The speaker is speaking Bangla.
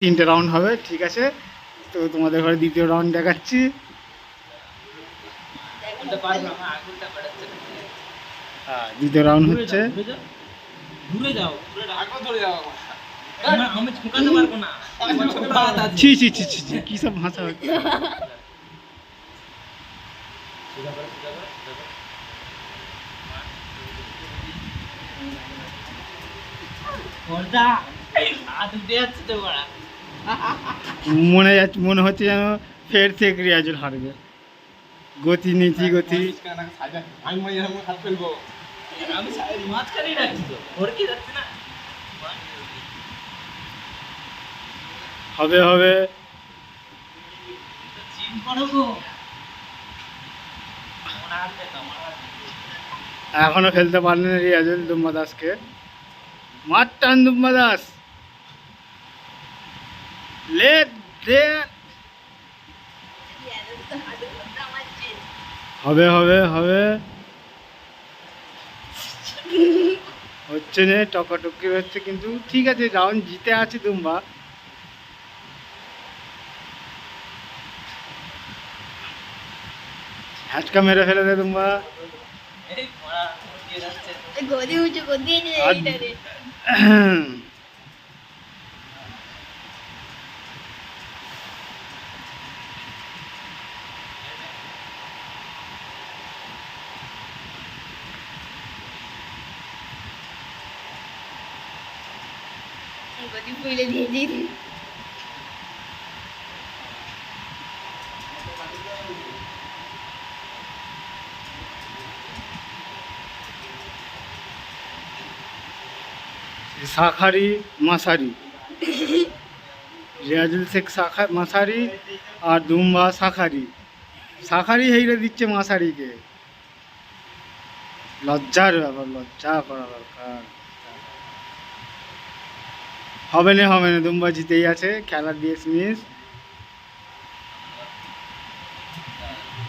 তিনটে রাউন্ড হবে, ঠিক আছে। তো তোমাদের ঘরে দ্বিতীয় রাউন্ড দেখাচ্ছি। হ্যাঁ, দ্বিতীয় রাউন্ড হচ্ছে। ছি ছি ছি ছি ছি, কি সব ভাষা হচ্ছে। মনে হচ্ছে যেন ফের থেকে রিয়াজুল হারবে। গতি নীতি গতি হবে হবে। এখনো ফেলতে পারলেন রিয়াজুল দুম্বা দাসকে। মার টান দুম্বা দাস, লেট দে। হবে হবে হবে, হচ্ছে না, টকাটকি হচ্ছে, কিন্তু ঠিক আছে, রাউন্ড জিতে আছে দুম্বা। হ্যাচকা মেরে ফেলে দে দুম্বা। শাখারি মাসারি, রিয়াজুল শেখ শাখা মাসারি আর দুম্বা শাখারি। শাখারি হেইরে দিচ্ছে মাসারিকে, লজ্জার ব্যাপার, লজ্জা করা দরকার। হবে না হবে না, দুম্বা জিতেই আছে, খেলার দিয়ে মিস।